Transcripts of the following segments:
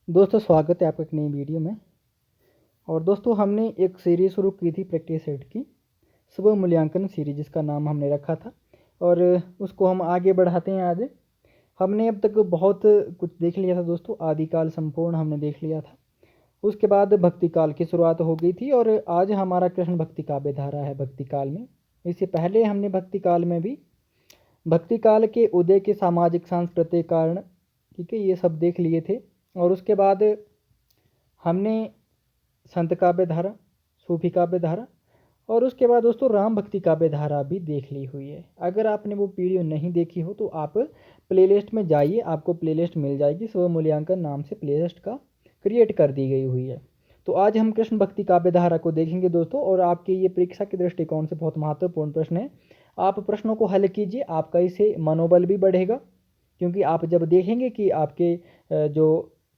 दोस्तों स्वागत है आपका एक नई वीडियो में। और दोस्तों हमने एक सीरीज़ शुरू की थी प्रैक्टिस सेट की, स्व मूल्यांकन सीरीज, जिसका नाम हमने रखा था और उसको हम आगे बढ़ाते हैं। आज हमने अब तक बहुत कुछ देख लिया था दोस्तों। आदिकाल संपूर्ण हमने देख लिया था, उसके बाद भक्ति काल की शुरुआत हो गई थी और आज हमारा कृष्ण भक्ति काव्य धारा है भक्ति काल में। इससे पहले हमने भक्ति काल में भी भक्ति काल के उदय के सामाजिक सांस्कृतिक कारण, ठीक है, ये सब देख लिए थे। और उसके बाद हमने संत काव्य धारा, सूफी काव्य धारा और उसके बाद दोस्तों राम भक्ति काव्य धारा भी देख ली हुई है। अगर आपने वो वीडियो नहीं देखी हो तो आप प्लेलिस्ट में जाइए, आपको प्लेलिस्ट मिल जाएगी। स्व मूल्यांकन नाम से प्लेलिस्ट का क्रिएट कर दी गई हुई है। तो आज हम कृष्ण भक्ति काव्य धारा को देखेंगे दोस्तों, और आपके ये परीक्षा के दृष्टिकोण से बहुत महत्वपूर्ण प्रश्न है। आप प्रश्नों को हल कीजिए, आपका इससे मनोबल भी बढ़ेगा, क्योंकि आप जब देखेंगे कि आपके जो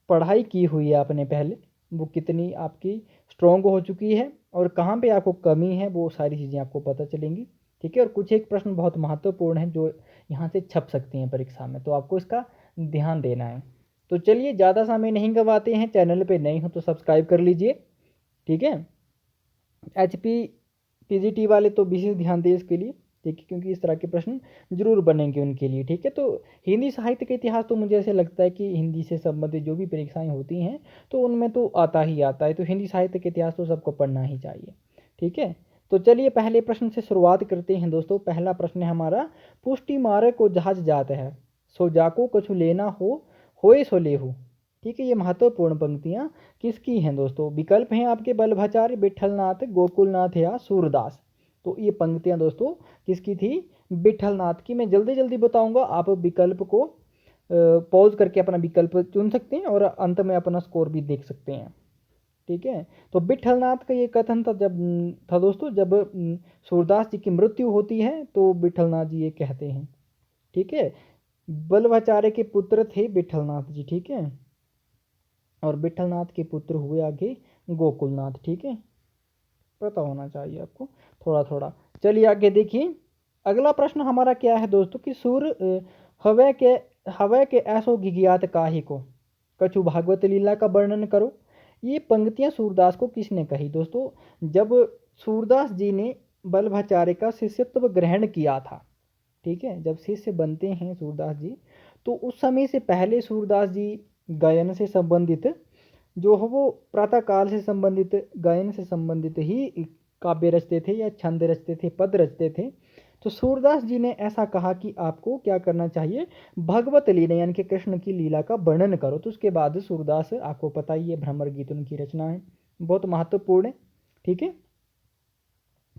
पढ़ाई की हुई है आपने पहले, वो कितनी आपकी स्ट्रॉन्ग हो चुकी है और कहाँ पे आपको कमी है, वो सारी चीज़ें आपको पता चलेंगी। ठीक है, और कुछ एक प्रश्न बहुत महत्वपूर्ण हैं जो यहाँ से छप सकती हैं परीक्षा में, तो आपको इसका ध्यान देना है। तो चलिए ज़्यादा समय नहीं गवाते हैं, चैनल पे नए हो तो सब्सक्राइब कर लीजिए। ठीक है, HP PGT वाले तो विशेष ध्यान दें इसके लिए, ठीक है, क्योंकि इस तरह के प्रश्न जरूर बनेंगे उनके लिए। ठीक है, तो हिंदी साहित्य का इतिहास तो मुझे ऐसे लगता है कि हिंदी से संबंधित जो भी परीक्षाएं होती हैं तो उनमें तो आता ही आता है, तो हिंदी साहित्य का इतिहास तो सबको पढ़ना ही चाहिए। ठीक है, तो चलिए पहले प्रश्न से शुरुआत करते हैं दोस्तों। पहला प्रश्न है हमारा, पुष्टि मार्ग को जहाज जात है, सो जाको कछु लेना होए सो लेहू। ठीक है, ये महत्वपूर्ण पंक्तियां किसकी हैं दोस्तों? विकल्प हैं आपके बल्लभाचार्य, विठलनाथ, गोकुलनाथ या सूरदास। तो ये पंक्तियां दोस्तों किसकी थी? विठलनाथ की। मैं जल्दी जल्दी बताऊंगा, आप विकल्प को पॉज करके अपना विकल्प चुन सकते हैं और अंत में अपना स्कोर भी देख सकते हैं। ठीक है, तो विठलनाथ का ये कथन था जब था दोस्तों, जब सूरदास जी की मृत्यु होती है तो विठलनाथ जी ये कहते हैं। ठीक है, बल्लभाचार्य के पुत्र थे विठलनाथ जी। ठीक है, और विठलनाथ के पुत्र हुए आगे गोकुलनाथ। ठीक है, पता होना चाहिए आपको थोड़ा थोड़ा। चलिए आगे देखिए, अगला प्रश्न हमारा क्या है दोस्तों कि सूर हवै के हवै के ऐसो गिगियात काहे को, कछु भागवत लीला का वर्णन करो। ये पंक्तियां सूरदास को किसने कही दोस्तों? जब सूरदास जी ने बल्लभाचार्य का शिष्यत्व ग्रहण किया था, ठीक है, जब शिष्य बनते हैं सूरदास जी, तो उस समय से पहले सूरदास जी गायन से संबंधित जो है वो प्रातः काल से संबंधित, गायन से संबंधित ही काव्य रचते थे या छंद रचते थे, पद रचते थे। तो सूरदास जी ने ऐसा कहा कि आपको क्या करना चाहिए, भगवत लीला यानी कि कृष्ण की लीला का वर्णन करो। तो उसके बाद सूरदास, आपको पता ही है, भ्रमर गीत उनकी रचना है, बहुत महत्वपूर्ण है। ठीक है,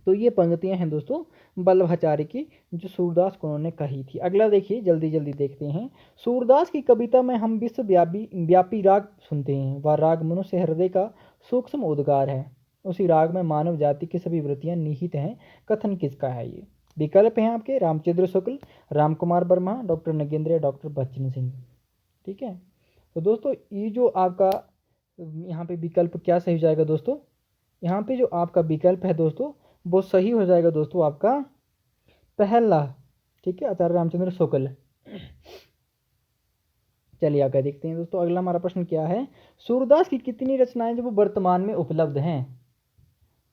तो ये पंक्तियां हैं दोस्तों बल्लभाचार्य की, जो सूरदास को उन्होंने कही थी। अगला देखिए, जल्दी जल्दी देखते हैं। सूरदास की कविता में हम विश्वव्यापी व्यापी राग सुनते हैं, वह राग मनुष्य हृदय का सूक्ष्म उद्गार है। उसी राग में मानव जाति की सभी वृत्तियां निहित हैं। कथन किसका है ये? विकल्प हैं आपके रामचंद्र शुक्ल, राम कुमार वर्मा, डॉक्टर नगेंद्र, डॉक्टर बच्चन सिंह। ठीक है, तो दोस्तों ये जो आपका यहाँ पे विकल्प क्या सही हो जाएगा दोस्तों? यहाँ पे जो आपका विकल्प है दोस्तों, वो सही हो जाएगा दोस्तों आपका पहला। ठीक है, आचार्य रामचंद्र शुक्ल। चलिए आगे देखते हैं दोस्तों, अगला हमारा प्रश्न क्या है, सूरदास की कितनी रचनाएं जो वो वर्तमान में उपलब्ध हैं?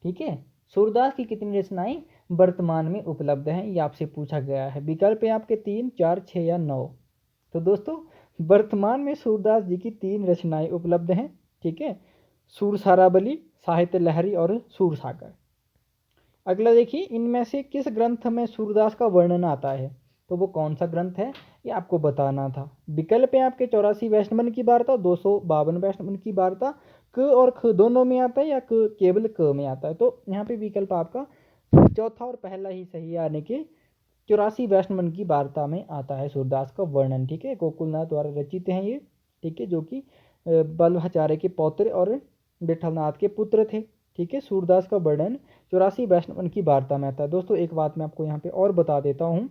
ठीक है, सूरदास की कितनी रचनाएं वर्तमान में उपलब्ध हैं, ये आपसे पूछा गया है। विकल्प है आपके 3, 4, 6 या 9। तो दोस्तों वर्तमान में सूरदास जी की 3 रचनाएं उपलब्ध हैं। ठीक है, सूर सारावली, साहित्य लहरी और सूर सागर। अगला देखिए, इनमें से किस ग्रंथ में सूरदास का वर्णन आता है? तो वो कौन सा ग्रंथ है ये आपको बताना था। विकल्प है आपके 84 वैष्णवन की वार्ता, 252 वैष्णवन की वार्ता, क और ख दोनों में आता है या क केवल क में आता है? तो यहाँ पे विकल्प आपका चौथा और पहला ही सही है, यानी कि 84 वैष्णवन की वार्ता में आता है सूरदास का वर्णन। ठीक है, गोकुलनाथ द्वारा रचित हैं ये। ठीक है, जो कि बल्लभाचार्य के पौत्र और विठलनाथ के पुत्र थे। ठीक है, सूरदास का वर्णन 84 वैष्णवन की वार्ता में आता है। दोस्तों एक बात मैं आपको यहाँ पे और बता देता हूँ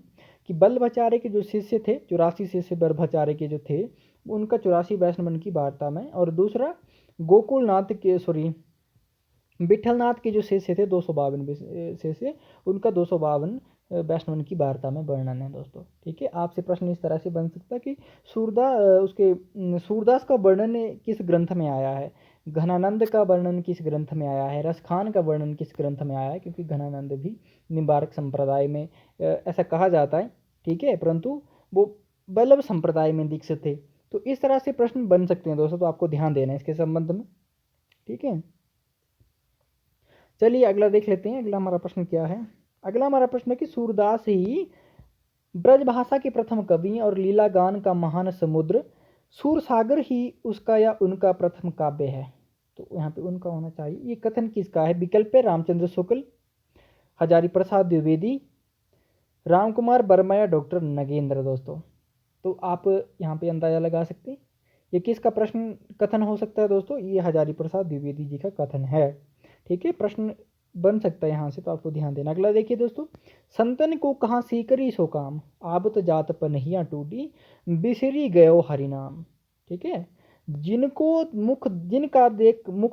कि बल्लभाचार्य के जो शिष्य थे, 84 शिष्य बल्लभाचार्य के जो थे, उनका 84 वैष्णवन की वार्ता में, और दूसरा गोकुलनाथ के, सॉरी, विठलनाथ के जो शिष्य थे 252 शिष्य, उनका 252 वैष्णवन की वार्ता में वर्णन है दोस्तों। ठीक है, आपसे प्रश्न इस तरह से बन सकता है कि सूरदास का वर्णन किस ग्रंथ में आया है, घनानंद का वर्णन किस ग्रंथ में आया है, रसखान का वर्णन किस ग्रंथ में आया है, क्योंकि घनानंद भी निम्बार्क संप्रदाय में ऐसा कहा जाता है। ठीक है, परंतु वो वल्लभ संप्रदाय में दीक्षित थे। तो इस तरह से प्रश्न बन सकते हैं दोस्तों, तो आपको ध्यान देना है इसके संबंध में। ठीक है, चलिए अगला देख लेते हैं। अगला हमारा प्रश्न क्या है। अगला हमारा प्रश्न है कि सूरदास ही ब्रज भाषा के प्रथम कवि और लीला गान का महान समुद्र, सूरसागर ही उसका या उनका प्रथम काव्य है। तो यहाँ पे उनका होना चाहिए। ये कथन किसका है? विकल्प है रामचंद्र शुक्ल, हजारी प्रसाद द्विवेदी, राम कुमार वर्मा या डॉक्टर नगेंद्र। दोस्तों तो आप यहाँ पे अंदाजा लगा सकते हैं ये किसका प्रश्न कथन हो सकता है दोस्तों। ये हजारी प्रसाद द्विवेदी जी का कथन है। ठीक है, प्रश्न बन सकता है यहाँ से, तो आपको ध्यान देना। अगला देखिए दोस्तों, संतन को कहाँ सीकरी सो काम, आबत जात पनहिया टूटी, बिसरी गयो हरिनाम। ठीक है, मुख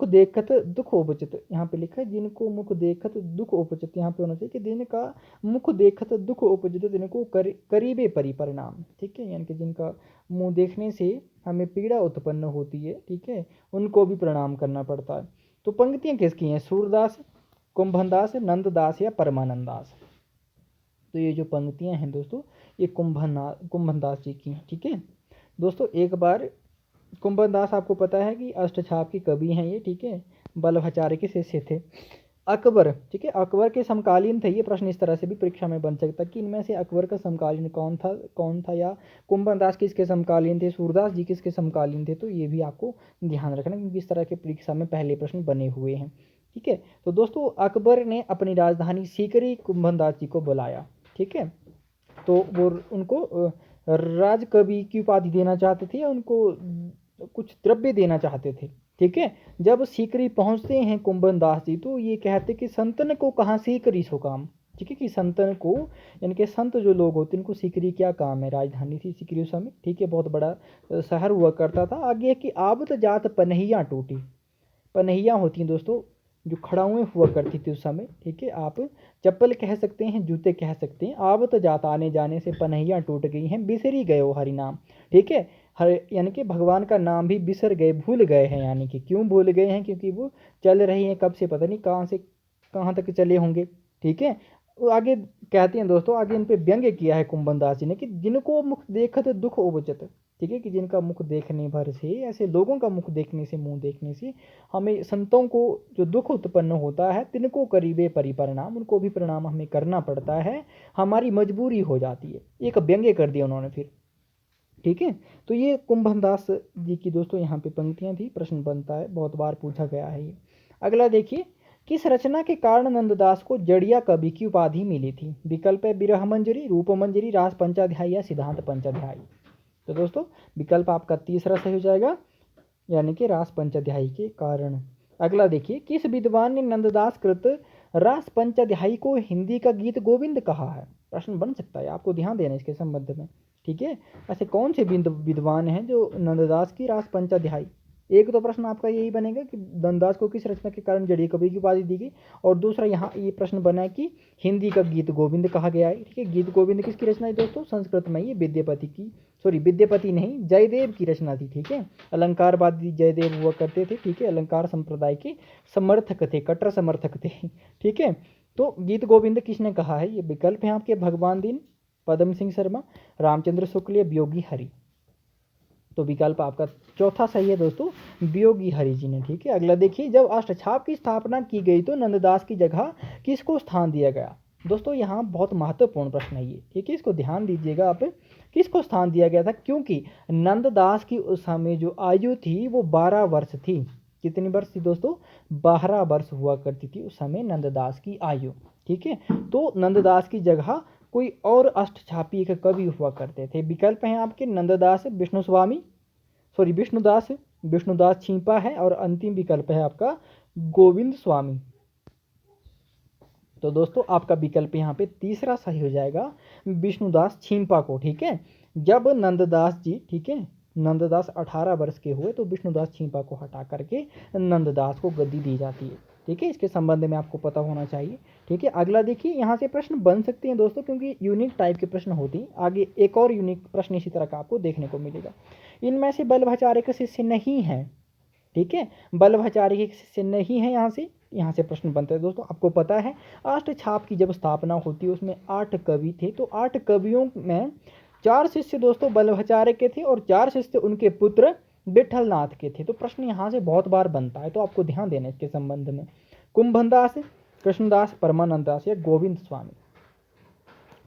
देखत दुख उपजत, यहाँ पे लिखा है जिनको मुख देखत दुख उपजत, यहाँ पे होना चाहिए कि जिनका मुख देखत दुख उपजत जिनको करीबे परिपरिणाम। ठीक है, यानी कि जिनका मुंह देखने से हमें पीड़ा उत्पन्न होती है, ठीक है, उनको भी प्रणाम करना पड़ता है। तो पंक्तियाँ किसकी हैं? सूरदास, कुंभनदास, नंददास या परमानंदास। तो ये जो पंक्तियाँ हैं दोस्तों, ये कुंभनदास जी की हैं। ठीक है दोस्तों, एक बार कुंभनदास आपको पता है कि अष्टछाप के कवि हैं ये। ठीक है, वल्लभाचार्य के शिष्य थे। अकबर, ठीक है, अकबर के समकालीन थे। ये प्रश्न इस तरह से भी परीक्षा में बन सकता है कि इनमें से अकबर का समकालीन कौन था, या कुंभनदास किसके समकालीन थे, सूरदास जी किसके समकालीन थे। तो ये भी आपको ध्यान रखना, क्योंकि इस तरह के परीक्षा में पहले प्रश्न बने हुए हैं। ठीक है, तो दोस्तों अकबर ने अपनी राजधानी सीकरी कुंभनदास जी को बुलाया। ठीक है, तो वो उनको राजकवि की उपाधि देना चाहते थे, या उनको कुछ द्रव्य देना चाहते थे। ठीक है, जब सीकरी पहुंचते हैं कुंभनदास जी, तो ये कहते कि संतन को कहाँ सीकरी सो काम। ठीक है, कि संतन को, यानी कि संत जो लोग होते हैं इनको सीकरी क्या काम है। राजधानी थी सीकरी उस समय। ठीक है, बहुत बड़ा शहर हुआ करता था। आगे कि आबत जात पनहिया टूटी, पनहिया होती हैं दोस्तों जो खड़ाउएँ हुआ करती थी उस समय। ठीक है, आप चप्पल कह सकते हैं, जूते कह सकते हैं। आवत जात आने जाने से पनहियाँ टूट गई हैं, बिसरी गए हरि नाम। ठीक है, हर यानी कि भगवान का नाम भी बिसर गए, भूल गए हैं। यानी कि क्यों भूल गए हैं? क्योंकि वो चल रही हैं कब से, पता नहीं कहाँ से कहाँ तक चले होंगे। ठीक है, वो आगे कहते हैं दोस्तों, आगे इन पे व्यंग्य किया है कुंभनदास जी ने कि जिनको मुख देखत दुख उपजत। ठीक है, कि जिनका मुख देखने भर से, ऐसे लोगों का मुख देखने से, मुंह देखने से हमें संतों को जो दुख उत्पन्न होता है, तिनको करीबे परिपरिणाम, उनको भी प्रणाम हमें करना पड़ता है, हमारी मजबूरी हो जाती है। एक व्यंग्य कर दिया उन्होंने फिर। ठीक है, तो ये कुंभनदास जी की दोस्तों यहाँ पे पंक्तियाँ थी। प्रश्न बनता है, बहुत बार पूछा गया है ये। अगला देखिए, किस रचना के कारण नंददास को जड़िया कवि की उपाधि मिली थी? विकल्प है विरह मंजरी, रूप मंजरी, रास पंचाध्यायी या सिद्धांत पंचाध्यायी। तो दोस्तों विकल्प आपका तीसरा सही हो जाएगा, यानी कि रास पंचाध्यायी के कारण। अगला देखिए, किस विद्वान ने नंददास कृत रास पंचाध्यायी को हिंदी का गीत गोविंद कहा है? प्रश्न बन सकता है, आपको ध्यान देना इसके संबंध में। ठीक है, ऐसे कौन से विद्वान हैं जो नंददास की रास पंचाध्यायी। एक तो प्रश्न आपका यही बनेगा कि नंददास को किस रचना के कारण जड़िया कवि की उपाधि दी गई, और दूसरा यहाँ ये प्रश्न बना है कि हिंदी का गीत गोविंद कहा गया है। ठीक है, गीत गोविंद किसकी रचना है दोस्तों? संस्कृत में ये विद्यापति नहीं, जयदेव की रचना थी। ठीक है, अलंकारवादी जयदेव हुआ करते थे। ठीक है, अलंकार संप्रदाय के समर्थक थे, कट्टर समर्थक थे। ठीक है, तो गीत गोविंद किसने कहा है? ये विकल्प है आपके भगवान दीन, पदम सिंह शर्मा, रामचंद्र शुक्ल या वियोगी हरि। तो विकल्प आपका चौथा सही है दोस्तों, वियोगी हरि जी ने। ठीक है, अगला देखिए, जब अष्टछाप की स्थापना की गई तो नंददास की जगह किसको स्थान दिया गया? दोस्तों यहाँ बहुत महत्वपूर्ण प्रश्न है ये। ठीक है, इसको ध्यान दीजिएगा आप, किसको स्थान दिया गया था? क्योंकि नंददास की उस समय जो आयु थी वो 12 वर्ष थी। कितनी वर्ष थी दोस्तों? 12 वर्ष हुआ करती थी उस समय नंददास की आयु। ठीक है, तो नंददास की जगह कोई और अष्टछापी के कवि हुआ करते थे। विकल्प हैं आपके नंददास विष्णुदास छिंपा है, और अंतिम विकल्प है आपका गोविंद स्वामी। तो दोस्तों आपका विकल्प यहाँ पे तीसरा सही हो जाएगा, विष्णुदास छिंपा को। ठीक है, जब नंददास जी, ठीक है, नंददास 18 वर्ष के हुए तो विष्णुदास छिंपा को हटा करके नंददास को गद्दी दी जाती है। ठीक है, इसके संबंध में आपको पता होना चाहिए। ठीक है, अगला देखिए, यहाँ से प्रश्न बन सकते हैं दोस्तों, क्योंकि यूनिक टाइप के प्रश्न होते हैं। आगे एक और यूनिक प्रश्न इसी तरह का आपको देखने को मिलेगा। इनमें से बल्लभाचार्य के शिष्य नहीं है, ठीक है, बल्लभाचार्य के शिष्य नहीं है, यहाँ से प्रश्न बनते हैं दोस्तों। आपको पता है अष्टछाप की जब स्थापना होती है उसमें 8 कवि थे, तो 8 कवियों में 4 शिष्य दोस्तों बल्लभाचार्य के थे और 4 शिष्य उनके पुत्र विठलनाथ के थे। तो प्रश्न यहाँ से बहुत बार बनता है, तो आपको ध्यान देना इसके संबंध में। कुंभनदास, कृष्णदास, परमानंद दास या गोविंद स्वामी।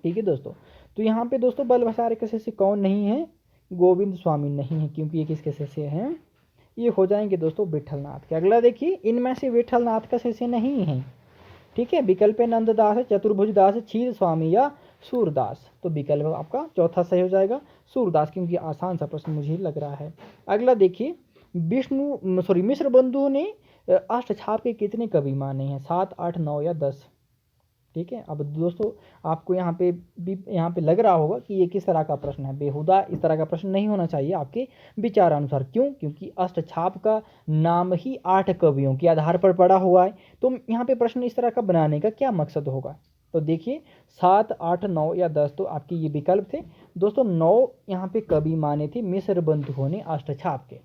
ठीक है दोस्तों, तो यहाँ पे दोस्तों बल्लभाचार्य के शिष्य कौन नहीं है? गोविंद स्वामी नहीं है, क्योंकि ये किसके शिष्य हैं? ये हो जाएंगे दोस्तों विठलनाथ के। अगला देखिए, इनमें से विठलनाथ का शिष्य नहीं है, ठीक है, विकल्प नंददास, चतुर्भुज दास, क्षीर स्वामी या सूरदास। तो विकल्प आपका चौथा सही हो जाएगा, सूरदास, क्योंकि आसान सा प्रश्न मुझे लग रहा है। अगला देखिए, मिश्र बंधु ने अष्टछाप के कितने कवि माने हैं? 7, 8, 9 या 10। ठीक है, अब दोस्तों आपको यहाँ पे लग रहा होगा कि ये किस तरह का प्रश्न है। बेहुदा इस तरह का प्रश्न नहीं होना चाहिए आपके विचार अनुसार। क्यों? क्योंकि अष्टछाप का नाम ही 8 कवियों के आधार पर पड़ा हुआ है। तो यहाँ पे प्रश्न इस तरह का बनाने का क्या मकसद होगा? तो देखिए 7, 8, 9 या 10, तो आपके ये विकल्प थे दोस्तों। 9 यहाँ पे कवि माने थे मिश्र बंधुओं ने अष्टछाप के।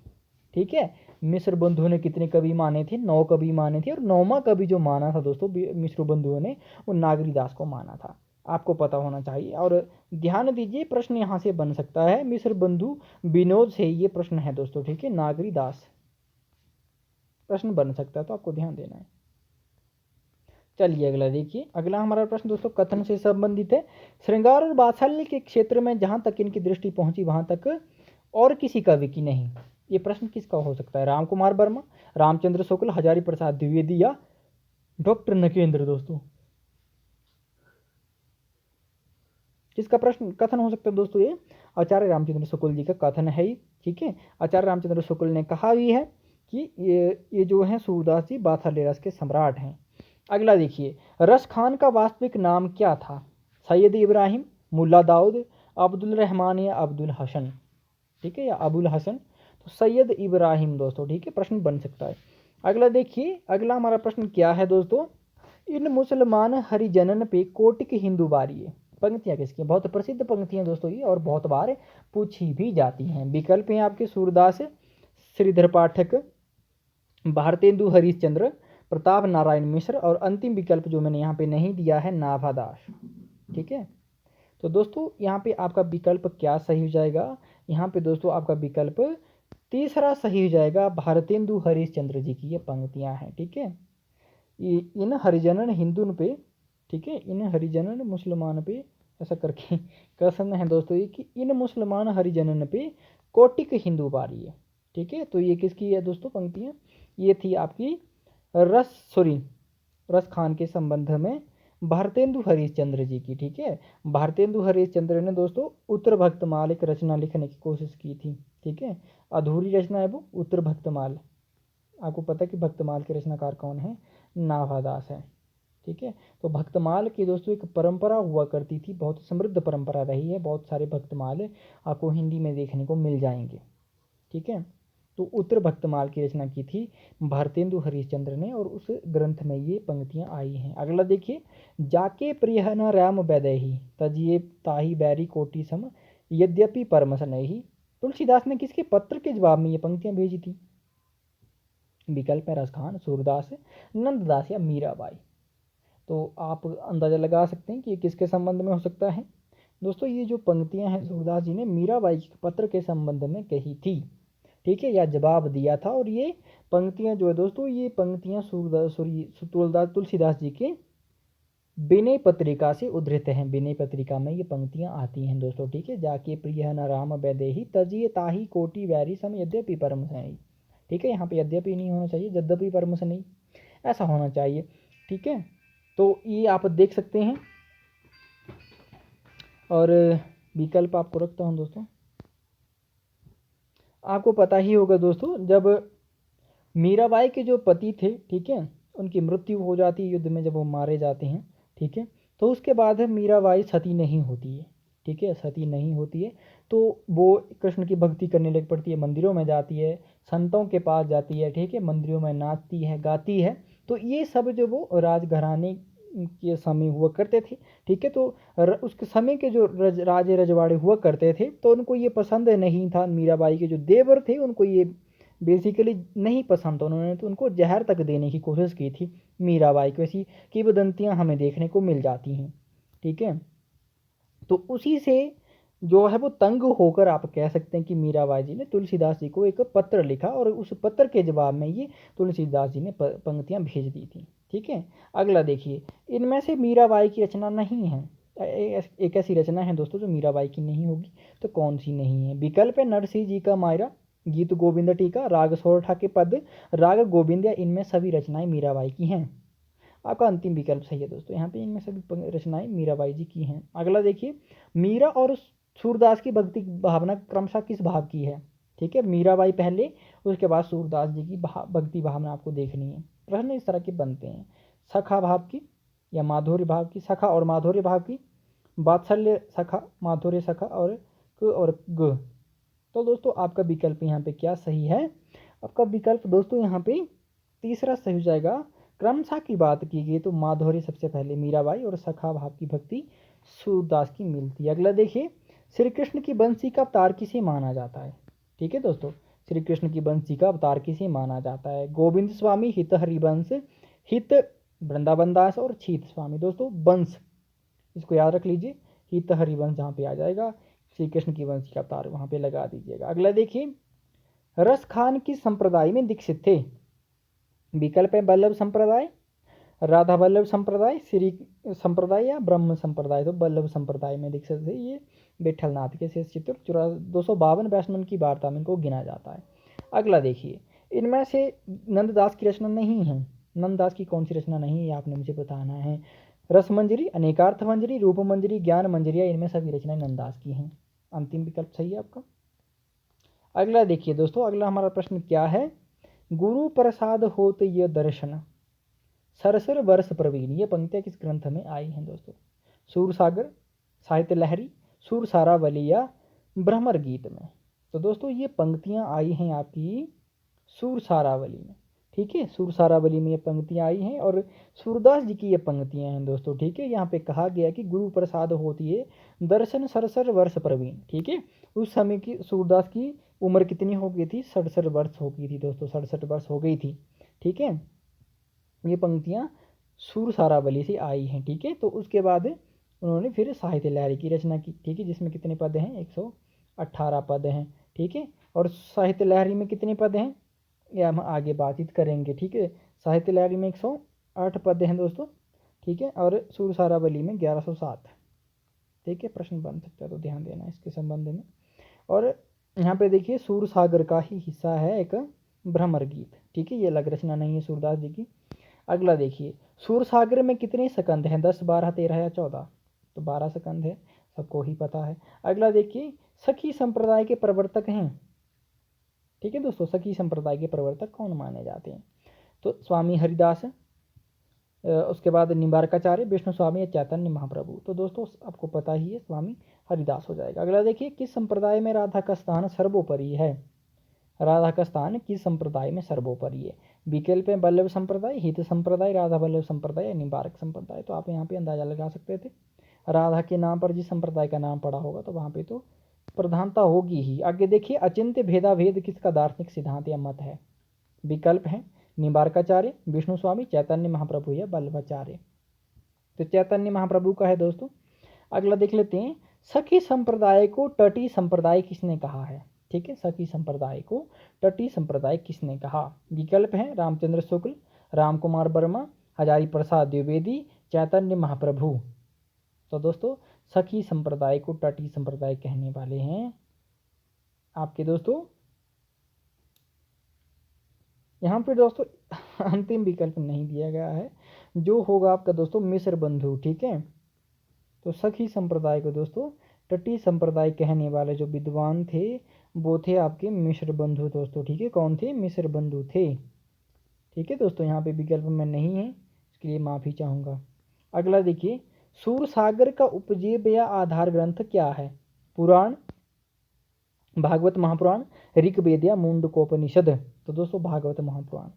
ठीक है, मिश्र बंधुओं ने कितने कवि माने थे? 9 कवि माने थे, और 9वां कवि जो माना था दोस्तों मिश्र बंधुओं ने, वो नागरीदास को माना था। आपको पता होना चाहिए। और ध्यान दीजिए, प्रश्न यहाँ से बन सकता है मिश्र बंधु विनोद से, ये प्रश्न है दोस्तों। ठीक है, नागरीदास प्रश्न बन सकता है, तो आपको ध्यान देना है। चलिए अगला देखिए, अगला हमारा प्रश्न दोस्तों कथन से संबंधित है। श्रृंगार और वात्सल्य के क्षेत्र में जहां तक इनकी दृष्टि पहुंची वहां तक और किसी कवि की नहीं। ये प्रश्न किसका हो सकता है? राम कुमार वर्मा, रामचंद्र शुक्ल, हजारी प्रसाद द्विवेदी या डॉक्टर नकेंद्र। दोस्तों किसका प्रश्न कथन हो सकता है दोस्तों? ये आचार्य रामचंद्र शुक्ल जी का कथन है। ठीक है, आचार्य रामचंद्र शुक्ल ने कहा भी है कि ये जो है सूरदास जी वात्सल्य रस के सम्राट हैं। अगला देखिए, रस खान का वास्तविक नाम क्या था? सैयद इब्राहिम, मुल्ला दाऊद, अब्दुल रहमान या अब्दुल हसन। ठीक है, या अबुल हसन। तो सैयद इब्राहिम दोस्तों। ठीक है, प्रश्न बन सकता है। अगला देखिए, अगला हमारा प्रश्न क्या है दोस्तों? इन मुसलमान हरिजनन पे कोटिक हिंदू बारिये। पंक्तियां किसकी? बहुत प्रसिद्ध पंक्तियां दोस्तों ये, और बहुत बार पूछी भी जाती हैं। विकल्प हैं आपके सूरदास, श्रीधर पाठक, भारतेंदु हरिश्चंद्र, प्रताप नारायण मिश्र, और अंतिम विकल्प जो मैंने यहाँ पे नहीं दिया है, नाभादास। ठीक है, तो दोस्तों यहाँ पे आपका विकल्प क्या सही हो जाएगा? यहाँ पे दोस्तों आपका विकल्प तीसरा सही हो जाएगा, भारतेंदु हरिश्चंद्र जी की ये पंक्तियाँ हैं। ठीक है, इन हरिजनन हिंदू पे, ठीक है, इन हरिजनन मुसलमान पे, ऐसा करके कसम है दोस्तों ये, कि इन मुसलमान हरिजनन पे कोटिक हिंदू बारी है। ठीक है, तो ये किसकी है दोस्तों पंक्तियाँ? ये थी आपकी रस खान के संबंध में भारतेंदु हरिश्चंद्र जी की। ठीक है, भारतेंदु हरिश्चंद्र ने दोस्तों उत्तर भक्तमाल एक रचना लिखने की कोशिश की थी। ठीक है, अधूरी रचना है वो उत्तर भक्तमाल। आपको पता है कि भक्तमाल के रचनाकार कौन है? नाभादास है। ठीक है, तो भक्तमाल की दोस्तों एक परंपरा हुआ करती थी, बहुत समृद्ध परंपरा रही है। बहुत सारे भक्तमाल आपको हिंदी में देखने को मिल जाएंगे। ठीक है, तो उत्तर भक्तमाल की रचना की थी भारतेंदु हरिश्चंद्र ने, और उस ग्रंथ में ये पंक्तियां आई हैं। अगला देखिए, जाके प्रिय न राम बैदेही, तजिए ताही बैरी कोटि सम, यद्यपि परमस नहीं। तुलसीदास ने किसके पत्र के जवाब में ये पंक्तियां भेजी थी? विकल्प है रसखान, सूरदास, नंददास या मीराबाई। तो आप अंदाज़ा लगा सकते हैं कि ये किसके संबंध में हो सकता है दोस्तों। ये जो पंक्तियां हैं सूरदास जी ने मीराबाई के पत्र के संबंध में कही थी। ठीक है, या जवाब दिया था। और ये पंक्तियां जो है दोस्तों, ये पंक्तियां तुलसीदास जी के विनय पत्रिका से उद्धृत हैं। विनय पत्रिका में ये पंक्तियां आती हैं दोस्तों। ठीक है, जाके प्रिय न राम वैदेही, तजिए ताही कोटि वैरी सम, यद्यपि परम नहीं। ठीक है, यहाँ पे यद्यपि नहीं होना चाहिए, यद्यपि परम नहीं ऐसा होना चाहिए। ठीक है, तो ये आप देख सकते हैं। और विकल्प आपको रखता हूँ दोस्तों। आपको पता ही होगा दोस्तों, जब मीराबाई के जो पति थे, ठीक है, उनकी मृत्यु हो जाती है युद्ध में, जब वो मारे जाते हैं। ठीक है, तो उसके बाद मीराबाई सती नहीं होती है। ठीक है, सती नहीं होती है, तो वो कृष्ण की भक्ति करने लग पड़ती है, मंदिरों में जाती है, संतों के पास जाती है। ठीक है, मंदिरों में नाचती है, गाती है। तो ये सब जो वो राजघराने के समय हुआ करते थे, ठीक है। तो उस समय के जो राजे रजवाड़े हुआ करते थे तो उनको ये पसंद नहीं था, मीराबाई के जो देवर थे उनको ये बेसिकली नहीं पसंद था। उन्होंने तो उनको जहर तक देने की कोशिश की थी मीराबाई को, ऐसी किंवदंतियाँ हमें देखने को मिल जाती हैं, ठीक है। तो उसी से जो है वो तंग होकर आप कह सकते हैं कि मीराबाई जी ने तुलसीदास जी को एक पत्र लिखा और उस पत्र के जवाब में ये तुलसीदास जी ने पंक्तियाँ भेज दी थी, ठीक है। अगला देखिए, इनमें से मीराबाई की रचना नहीं है। एक ऐसी रचना है दोस्तों जो मीराबाई की नहीं होगी, तो कौन सी नहीं है? विकल्प है नरसिंह जी का मायरा, गीत गोविंद टीका, राग सोरठा के पद, राग गोविंद, या इनमें सभी रचनाएं मीराबाई की हैं। आपका अंतिम विकल्प सही है दोस्तों, यहाँ पे इनमें सभी रचनाएं मीराबाई जी की हैं। अगला देखिए, मीरा और सूरदास की भक्ति भावना क्रमशः किस भाव की है? ठीक है, मीराबाई पहले, उसके बाद सूरदास जी की भक्ति भावना आपको देखनी है। प्रश्न इस तरह के बनते हैं, सखा भाव की या माधुर्य भाव की, सखा और माधुर्य भाव की, वात्सल्य सखा, माधुर्य सखा, और ग। तो दोस्तों आपका विकल्प यहाँ पे क्या सही है? आपका विकल्प दोस्तों यहाँ पे तीसरा सही हो जाएगा। क्रमशः की बात की गई तो माधुर्य सबसे पहले मीराबाई और सखा भाव की भक्ति सूरदास की मिलती है। अगला देखिए, श्री कृष्ण की बंसी का अवतार किसे माना जाता है? ठीक है दोस्तों, श्री कृष्ण की बंसी का अवतार किसे माना जाता है? गोविंद स्वामी, हित हरिवंश, हित वृंदावन दास, और छीत स्वामी। दोस्तों वंश इसको याद रख लीजिए, हित हरिवंश जहाँ पे आ जाएगा, श्री कृष्ण की वंश का अवतार वहाँ पे लगा दीजिएगा। अगला देखिए, रस खान किस संप्रदाय में दीक्षित थे? विकल्प है वल्लभ संप्रदाय, राधा वल्लभ संप्रदाय, श्री संप्रदाय, या ब्रह्म संप्रदाय। तो वल्लभ संप्रदाय में दीक्षित थे ये विठलनाथ के शेष चित्र 252 वैष्णव की वार्ता में इनको गिना जाता है। अगला देखिए, इनमें से नंददास की रचना नहीं है। नंददास की कौन सी रचना नहीं है, आपने मुझे बताना है। रस मंजरी, अनेकार्थ मंजरी, रूप मंजरी, ज्ञान मंजरी, इनमें सभी रचनाएं नंददास की हैं। अंतिम विकल्प सही है आपका। अगला देखिए दोस्तों, अगला हमारा प्रश्न क्या है? गुरु प्रसाद होत ये दर्शन, सरसर वर्ष प्रवीण, ये पंक्तियां किस ग्रंथ में आई हैं दोस्तों? सूरसागर, साहित्य लहरी, सुर सारावली, या भ्रमर गीत में। तो दोस्तों ये पंक्तियां आई हैं आपकी सुर सारावली में, ठीक है। सुर सारावली में ये पंक्तियां आई हैं और सूरदास जी की ये पंक्तियां हैं दोस्तों, ठीक है। यहाँ पे कहा गया कि गुरु प्रसाद होती है दर्शन सरसर वर्ष प्रवीण, ठीक है। उस समय की सूरदास की उम्र कितनी हो गई थी? 67 वर्ष हो गई थी दोस्तों, 67 वर्ष हो गई थी, ठीक है। ये पंक्तियाँ सुर सारावली से आई हैं, ठीक है। तो उसके बाद उन्होंने फिर साहित्य लहरी की रचना की, ठीक है, जिसमें कितने पद हैं? 118 पद हैं, ठीक है। और साहित्य लहरी में कितने पद हैं ये हम आगे बातचीत करेंगे, ठीक है। साहित्य लहरी में 108 पद हैं दोस्तों, ठीक है। और सुर सारावली में 1107, ठीक है। प्रश्न बन सकता है तो ध्यान देना इसके संबंध में। और यहाँ पे देखिए, सूर सागर का ही हिस्सा है एक भ्रमर गीत, ठीक है। ये अलग रचना नहीं है सूरदास जी की। अगला देखिए, सूरसागर में कितने स्कंद हैं? 10, 12, 13 या 14? तो 12 स्कंद है, सबको ही पता है। अगला देखिए, सखी संप्रदाय के प्रवर्तक हैं, ठीक है दोस्तों। सखी संप्रदाय के प्रवर्तक कौन माने जाते हैं? तो स्वामी हरिदास, उसके बाद निम्बारकाचार्य, विष्णु स्वामी, या चैतन्य महाप्रभु। तो दोस्तों आपको पता ही है, स्वामी हरिदास हो जाएगा। अगला देखिए, किस संप्रदाय में राधा का स्थान सर्वोपरि है? राधा का स्थान किस संप्रदाय में सर्वोपरि है? विकल्प है वल्लभ संप्रदाय, हित संप्रदाय, राधा वल्लभ संप्रदाय, या निम्बारक संप्रदाय। तो आप यहाँ पे अंदाजा लगा सकते थे, राधा के नाम पर जिस संप्रदाय का नाम पड़ा होगा तो वहाँ पे तो प्रधानता होगी ही। आगे देखिए, अचिंत्य भेदाभेद किसका दार्शनिक सिद्धांत या मत है? विकल्प है निम्बारकाचार्य, विष्णु स्वामी, चैतन्य महाप्रभु, या वल्लभाचार्य। तो चैतन्य महाप्रभु का है दोस्तों। अगला देख लेते हैं, सखी संप्रदाय को तटी संप्रदाय किसने कहा है? ठीक है, सखी संप्रदाय को तटी संप्रदाय किसने कहा? विकल्प है रामचंद्र शुक्ल, राम कुमार वर्मा, हजारी प्रसाद द्विवेदी, चैतन्य महाप्रभु। तो दोस्तों सखी संप्रदाय को तटी संप्रदाय कहने वाले हैं आपके दोस्तों, यहाँ पे दोस्तों अंतिम विकल्प नहीं दिया गया है, जो होगा आपका दोस्तों मिश्र बंधु, ठीक है। तो सखी संप्रदाय को दोस्तों तटी संप्रदाय कहने वाले जो विद्वान थे वो थे आपके मिश्र बंधु दोस्तों, ठीक है। कौन थे? मिश्र बंधु थे, ठीक है दोस्तों। यहाँ पे विकल्प में नहीं है, इसके लिए माफ़ी चाहूँगा। अगला देखिए, सूरसागर का उपजीव या आधार ग्रंथ क्या है? पुराण, भागवत महापुराण, ऋग्वेद, या मुंडकोपनिषद। तो दोस्तों भागवत महापुराण।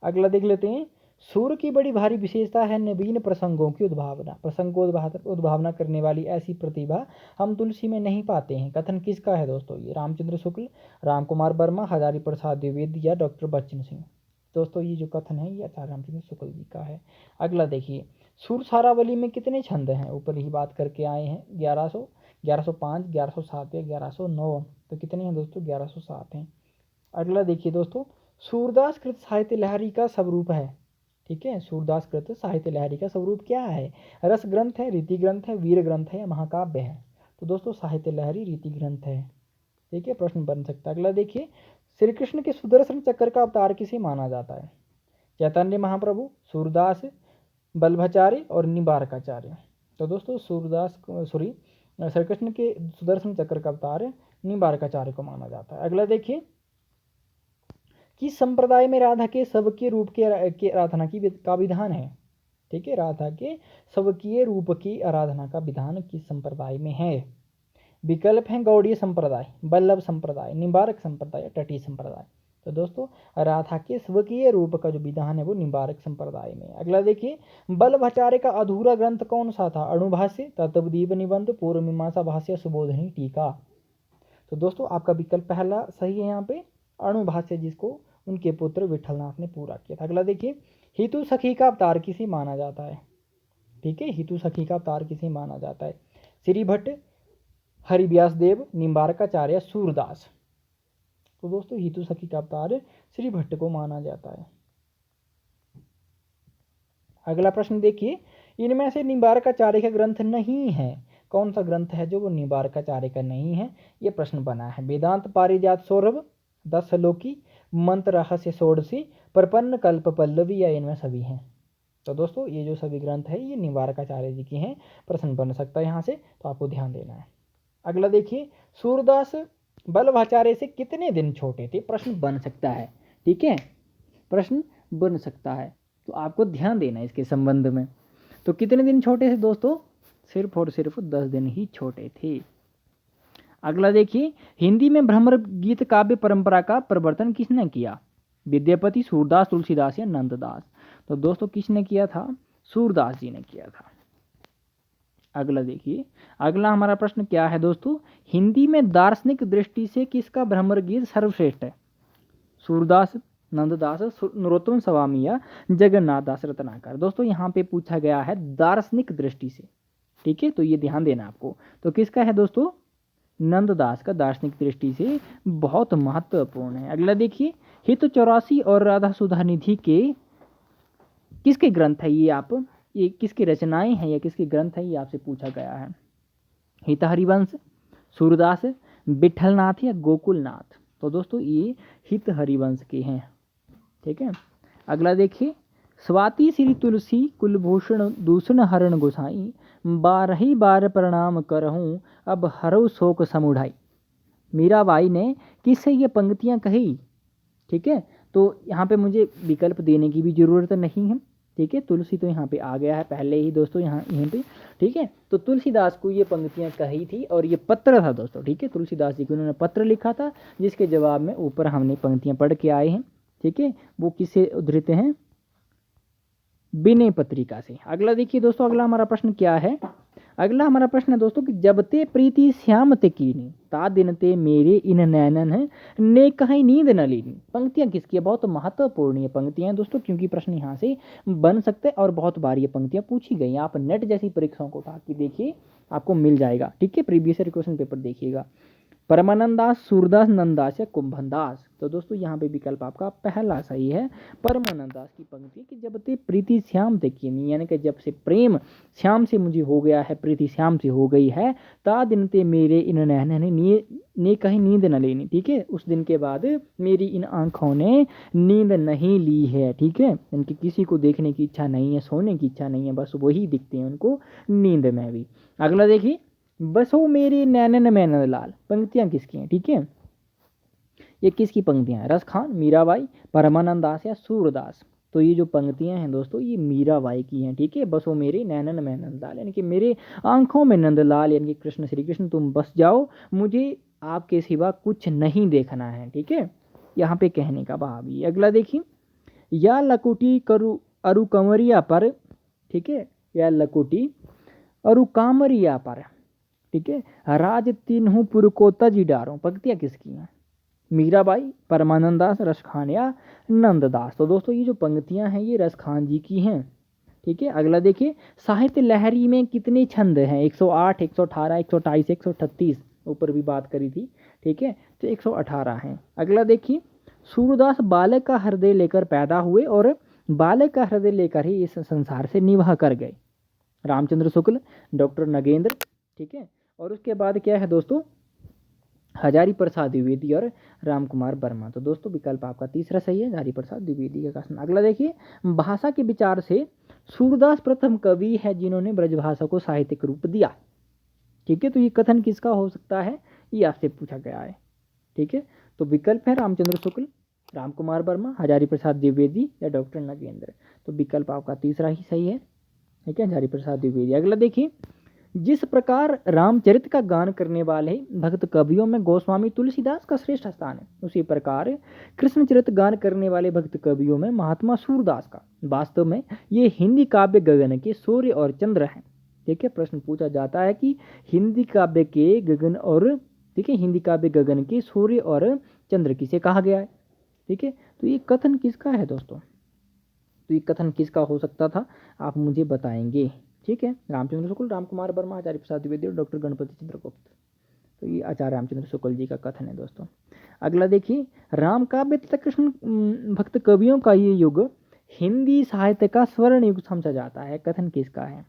अगला देख लेते हैं, सुर की बड़ी भारी विशेषता है नवीन प्रसंगों की उद्भावना। प्रसंग को उद्भावना करने वाली ऐसी प्रतिभा हम तुलसी में नहीं पाते हैं। कथन किसका है दोस्तों? ये रामचंद्र शुक्ल, राम कुमार वर्मा, हजारी प्रसाद द्विवेदी या डॉक्टर बच्चन सिंह। दोस्तों ये जो कथन है ये आचार्य रामचंद्र शुक्ल जी का है। अगला देखिए, सुर सारावली में कितने छंद हैं? ऊपर ही बात करके आए हैं 1100, 1105, 1107 या 1109। तो कितने हैं दोस्तों? 1107 हैं। अगला देखिए दोस्तों, सूरदास कृत साहित्य लहरी का स्वरूप है। ठीक है, सूरदास कृत साहित्य लहरी का स्वरूप क्या है? रस ग्रंथ है, रीति ग्रंथ है, वीर ग्रंथ है या महाकाव्य है? तो दोस्तों साहित्य लहरी रीति ग्रंथ है। ठीक है, प्रश्न बन सकता है। अगला देखिए, श्री कृष्ण के सुदर्शन चक्र का अवतार किसे माना जाता है? चैतन्य महाप्रभु, सूरदास, बल्लभाचार्य और निम्बारकाचार्य। तो दोस्तों श्री कृष्ण के सुदर्शन चक्र का अवतार निम्बारकाचार्य को माना जाता है। अगला देखिए, किस संप्रदाय में राधा के स्वकीय रूप के आराधना का विधान है? ठीक है, राधा के स्वकीय रूप की आराधना का विधान किस संप्रदाय में है? विकल्प हैं गौड़ीय संप्रदाय, बल्लभ संप्रदाय, निम्बारक संप्रदाय, तटीय संप्रदाय। तो दोस्तों राधा के स्वकीय रूप का जो विधान है वो निम्बारक संप्रदाय में। अगला देखिए, बल्लभाचार्य का अधूरा ग्रंथ कौन सा था? अणुभाष्य, तत्वदीप निबंध, पूर्व मीमांसा भाष्य, सुबोधनी टीका। तो दोस्तों आपका विकल्प पहला सही है यहाँ पे, अणुभाष्य, जिसको उनके पुत्र विठलनाथ ने पूरा किया था। अगला देखिए, हितु सखी का अवतार किसे माना जाता है? ठीक है, हितु सखी का अवतार किसे माना जाता है? श्री भट्ट, हरिव्यास देव, निम्बारकाचार्य, सूरदास। तो दोस्तों हितु सखी का अवतार श्री भट्ट को माना जाता है। अगला प्रश्न देखिए, इनमें से निम्बारकाचार्य का ग्रंथ नहीं है। कौन सा ग्रंथ है जो वो निम्बारकाचार्य का नहीं है? ये प्रश्न बना है। वेदांत पारिजात सौरभ, 10 श्लोकी, मंत्र रहस्य षोडशी, प्रपन्न कल्प पल्लवी या इनमें सभी हैं? तो दोस्तों ये जो सभी ग्रंथ है ये निम्बारकाचार्य जी के हैं। प्रश्न बन सकता है यहाँ से, तो आपको ध्यान देना है। अगला देखिए, सूरदास बल्लभाचार्य से कितने दिन छोटे थे? प्रश्न बन सकता है। ठीक है, प्रश्न बन सकता है, तो आपको ध्यान देना है इसके संबंध में। तो कितने दिन छोटे थे दोस्तों? सिर्फ और सिर्फ 10 दिन ही छोटे थे। अगला देखिए, हिंदी में भ्रमर गीत काव्य परंपरा का प्रवर्तन किसने किया? विद्यापति, सूरदास, तुलसीदास या नंददास? तो दोस्तों किसने किया था? सूरदास जी ने किया था। अगला देखिए, अगला हमारा प्रश्न क्या है दोस्तों? हिंदी में दार्शनिक दृष्टि से किसका भ्रमर गीत सर्वश्रेष्ठ है? सूरदास, नंददास, नरोत्तम स्वामी या जगन्नाथ दास रत्नाकर? दोस्तों यहाँ पे पूछा गया है दार्शनिक दृष्टि से। ठीक है, तो ये ध्यान देना आपको। तो किसका है दोस्तों? नंददास का दार्शनिक दृष्टि से बहुत महत्वपूर्ण है। अगला देखिए, हित 84 और राधा सुधा निधि के किसके ग्रंथ है? ये किसकी रचनाएं हैं या किसके ग्रंथ है? ये आपसे पूछा गया है। हित हरिवंश, सूरदास, विठलनाथ या गोकुलनाथ? तो दोस्तों ये हित हरिवंश के हैं। ठीक है, अगला देखिए, स्वाति श्री तुलसी कुलभूषण दूषण हरण गोसाई, 12 बार प्रणाम करहूँ अब हरऊ शोक समुढ़ाई। मीराबाई ने किससे ये पंक्तियाँ कही? ठीक है, तो यहाँ पे मुझे विकल्प देने की भी जरूरत नहीं है। ठीक है, तुलसी तो यहाँ पे आ गया है पहले ही दोस्तों, यहीं पे। ठीक है, तो तुलसीदास को ये पंक्तियाँ कही थी और ये पत्र था दोस्तों। ठीक है, तुलसीदास जी को उन्होंने पत्र लिखा था, जिसके जवाब में ऊपर हमने पंक्तियाँ पढ़ के आए हैं। ठीक है, वो किससे उद्धृत हैं? विनय पत्रिका से। अगला देखिए दोस्तों, अगला हमारा प्रश्न क्या है? अगला हमारा प्रश्न है दोस्तों कि जब ते प्रीति श्याम ते कीनी, ता दिन ते मेरे इन नैनन है, ने कहीं नींद न लीनी। पंक्तियां किसकी है? बहुत महत्वपूर्ण ये पंक्तियां हैं दोस्तों, क्योंकि प्रश्न यहाँ से बन सकते हैं और बहुत बार ये पंक्तियां पूछी गई। आप नेट जैसी परीक्षाओं को उठा के देखिए, आपको मिल जाएगा। ठीक है, प्रीवियस ईयर क्वेश्चन पेपर देखिएगा। परमानंद दास, सूरदास, नंददास या कुंभन दास? तो दोस्तों यहाँ पे विकल्प आपका पहला सही है, परमानंद दास की पंक्ति कि जब ते प्रीति श्याम ते कीनी, यानी कि जब से प्रेम श्याम से मुझे हो गया है, प्रीति श्याम से हो गई है, ता दिन ते मेरे इन नैनन ने कहीं नींद न लेनी। ठीक है, उस दिन के बाद मेरी इन आंखों ने नींद नहीं ली है। ठीक है, इनकी किसी को देखने की इच्छा नहीं है, सोने की इच्छा नहीं है, बस वही दिखते हैं उनको नींद में भी। अगला देखिए, बसो मेरे नैनन में नंदलाल, पंक्तियां किसकी हैं? ठीक है, ये किसकी पंक्तियां हैं? रस खान, मीराबाई, परमानंद दास या सूरदास? तो ये जो पंक्तियां हैं दोस्तों ये मीराबाई की हैं। ठीक है, बसो मेरे नैनन में नंदलाल, यानी कि मेरे आंखों में नंदलाल, यानी कि कृष्ण, श्री कृष्ण तुम बस जाओ, मुझे आपके सिवा कुछ नहीं देखना है। ठीक है, यहाँ पे कहने का भाव ये। अगला देखिए, या लकुटी करु अरुकमरिया पर, ठीक है, या लकुटी अरुकामरिया पर, ठीक है, राज तीनहु पुर को तजी डारो। पंक्तियाँ किसकी हैं? मीराबाई, परमानंद दास, रसखान या नंददास। तो दोस्तों ये जो पंक्तियाँ हैं ये रसखान जी की हैं, ठीक है। अगला देखिए, साहित्य लहरी में कितने छंद हैं? 108, 118, 128, 138, ऊपर भी बात करी थी, ठीक है, तो 118 हैं। अगला देखिए, सूरदास बालक का हृदय लेकर पैदा हुए और बालक का हृदय लेकर ही इस संसार से निवाह कर गए। रामचंद्र शुक्ल, डॉक्टर नगेंद्र, ठीक है। और उसके बाद क्या है दोस्तों? हजारी प्रसाद द्विवेदी और राम कुमार वर्मा। तो दोस्तों विकल्प आपका तीसरा सही है, हजारी प्रसाद द्विवेदी का कथन। अगला देखिए, भाषा के विचार से सूरदास प्रथम कवि है जिन्होंने ब्रजभाषा को साहित्यिक रूप दिया, ठीक है। तो ये कथन किसका हो सकता है? ये आपसे पूछा गया है, ठीक है। तो विकल्प है रामचंद्र शुक्ल, राम कुमार वर्मा, हजारी प्रसाद द्विवेदी या डॉक्टर नगेंद्र। तो विकल्प आपका तीसरा ही सही है, ठीक है, हजारी प्रसाद द्विवेदी। अगला देखिए, जिस प्रकार रामचरित का गान करने वाले भक्त कवियों में गोस्वामी तुलसीदास का श्रेष्ठ स्थान है, उसी प्रकार कृष्णचरित गान करने वाले भक्त कवियों में महात्मा सूरदास का। वास्तव में ये हिंदी काव्य गगन के सूर्य और चंद्र हैं, ठीक है। प्रश्न पूछा जाता है कि हिंदी काव्य के गगन और, ठीक है, हिंदी काव्य गगन के सूर्य और चंद्र किसे कहा गया है, ठीक है। तो ये कथन किसका है दोस्तों? तो ये कथन किसका हो सकता था, आप मुझे बताएंगे, ठीक है। रामचंद्र शुक्ल, राम कुमार वर्मा, आचार्य प्रसाद द्विवेदी और डॉक्टर गणपति चंद्रगुप्त। तो ये आचार्य रामचंद्र शुक्ल जी का कथन है दोस्तों। अगला देखिए, राम काव्य तथा कृष्ण भक्त कवियों का ये युग हिंदी साहित्य का स्वर्ण युग समझा जाता है। कथन किसका है?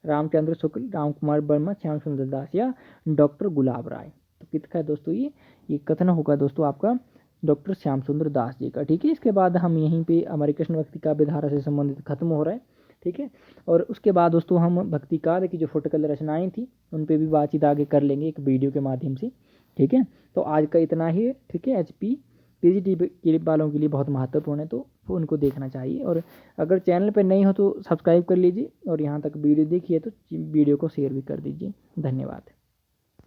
रामचंद्र शुक्ल, राम कुमार वर्मा, श्याम सुंदर दास या डॉक्टर गुलाब राय। तो किसका है दोस्तों? ये कथन होगा दोस्तों आपका डॉक्टर श्याम सुंदर दास जी का, ठीक है। इसके बाद हम यहीं पे हमारे कृष्ण भक्ति काव्य धारा से संबंधित खत्म हो रहा है, ठीक है। और उसके बाद दोस्तों हम भक्ति काव्य की जो फुटकल रचनाएं थी उन पे भी बातचीत आगे कर लेंगे एक वीडियो के माध्यम से, ठीक है। तो आज का इतना ही है, ठीक है। HP PGT के वालों के लिए बहुत महत्वपूर्ण है, तो उनको देखना चाहिए। और अगर चैनल पर नहीं हो तो सब्सक्राइब कर लीजिए, और यहाँ तक वीडियो देखिए तो वीडियो को शेयर भी कर दीजिए। धन्यवाद।